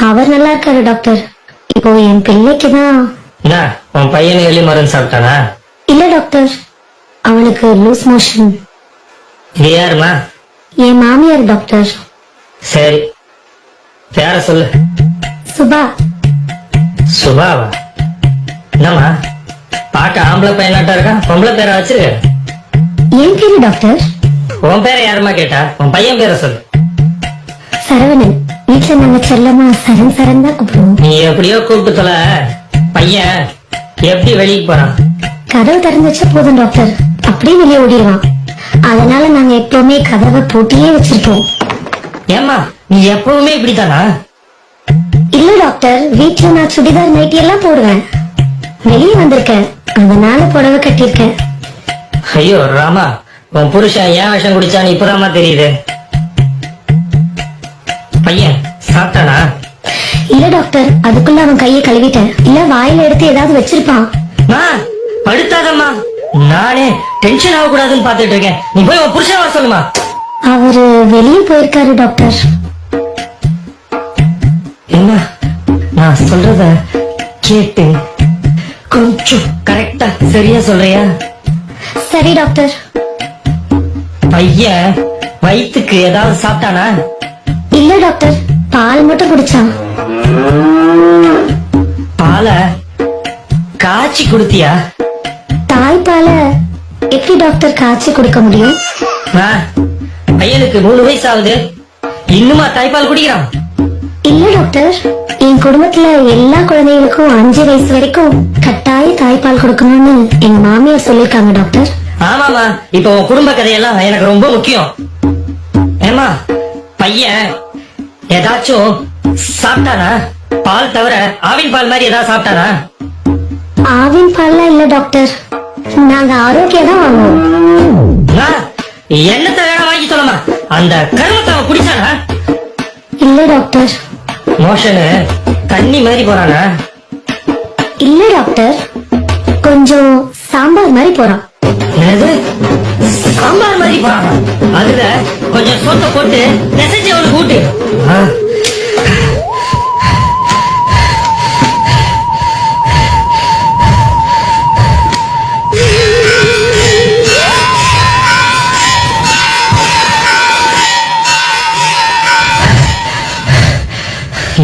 அவர் நல்லா இருக்காரு டாக்டர். இப்போ என் பிள்ளைக்குதான். உன் பையனை எலி மருந்து சாப்பிட்டானா? இல்ல டாக்டர், அவனுக்கு லூஸ் மோஷன். இது யாருமா? என் மாமியார் டாக்டர். சரி, பேர சொல்லு. சுபா. சுபாவா? என்னம்மா பார்க்க ஆம்பளை பையனாட்டா இருக்கா, பொம்பளை பேரை வச்சிருக்க? ஏன் பேரு டாக்டர்? உன் பேரை யாருமா கேட்டா? உன் பையன் பேரை சொல்லு. சரவணன். வீட்டுல நாங்க செல்லமா சரண் சரண் தான் கூப்பிடுவோம். நீ எப்படியோ கூப்பிட்டு தொல. பையன் எப்படி வெளியே போறான்? கதவு திறந்து வச்சா போதும் டாக்டர், அப்படியே வெளியே ஓடிடுவான். அதனால நாங்க எப்பவுமே கதவை பூட்டியே வச்சிருக்கோம். ஏம்மா நீ எப்பவுமே இப்படித்தானா? இல்ல டாக்டர், வீட்டுல நான் சுடிதார் நைட்டி எல்லாம் போடுவேன். வெளியே வந்திருக்கேன், அதனால புடவை கட்டியிருக்கேன். ஐயோ ராமா, உன் புருஷன் ஏன் விஷம் குடிச்சான்னு இப்பதாமா தெரியுது. பையன் சாப்பிட்டானா? இல்ல டாக்டர், அதுக்குள்ள அவன் கையை கழுவிட்டேன். இல்ல வாயில எடுத்து ஏதாவது வச்சிருப்பான். படுத்தாதம்மா, நானே டென்ஷன் ஆக கூடாதுன்னு பாத்துட்டு இருக்கேன். நீ போய் உன் புருஷன் வர சொல்லுமா. அவரு வெளியே போயிருக்காரு டாக்டர். என்ன நான் சொல்றத கேட்டு கொஞ்சம் கரெக்டா சரியா சொல்றியா? சரி டாக்டர். பையன் வயிற்றுக்கு ஏதாவது சாப்பிட்டானா? இல்ல டாக்டர், பால் மட்டும் குடிச்சான். பால காய்ச்சி குடுத்தியா? தாய்ப்பால எப்படி டாக்டர் காய்ச்சி கொடுக்க முடியும்? பையனுக்கு 3 வயசு ஆகுது, இன்னுமா தாய்ப்பால் குடிக்கிறான்? இல்ல டாக்டர், என் குடும்பத்துல எல்லா குழந்தைகளுக்கும் 5 வயசு வரைக்கும் கட்டாய தாய்ப்பால் கொடுக்கணும்னு எங்க மாமியார் சொல்லிருக்காங்க டாக்டர். ஆமாமா, இப்ப உன் குடும்ப கதையெல்லாம் எனக்கு ரொம்ப முக்கியம். ஏமா பையன் ஏதாச்சும் சாப்பிட்டானா? பால் தவிர ஆவின் பால் மாதிரி ஏதாவது சாப்பிட்டானா? ஆவின் பால்லாம் இல்ல டாக்டர், நாங்க ஆரோக்கியம் தான் வாங்குவோம். என்னத்தை வேணா வாங்கி சொல்லமா, அந்த கருமத்தை அவன் குடிச்சானா? இல்ல டாக்டர். மோஷனு தண்ணி மாதிரி போறானா? இல்ல டாக்டர், கொஞ்சம் சாம்பார் மாதிரி போறான். என்னது சாம்பார் மாதிரி போறானா? அதுல கொஞ்சம் சோத்தை போட்டு நெசஞ்சி அவனுக்கு கூட்டு.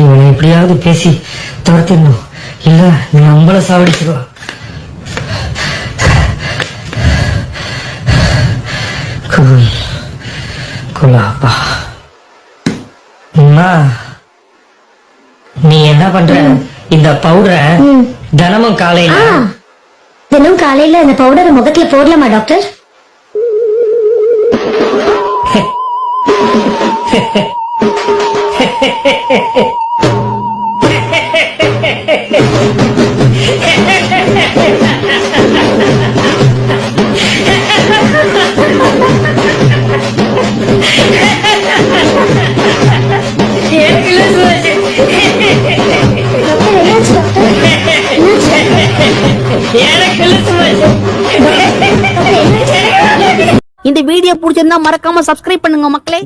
இவனை எப்படியாவது பேசி துரத்திடணும், இல்ல நம்மள சாவடிச்சிருவா. குலாப்பா, நீ என்ன பண்ற? இந்த பவுடரை தினமும் காலையில தினம் காலையில இந்த பவுடரை முகத்துல போடலாமா டாக்டர்? இந்த வீடியோ பிடிச்சிருந்தா மறக்காம சப்ஸ்கிரைப் பண்ணுங்க மக்களே.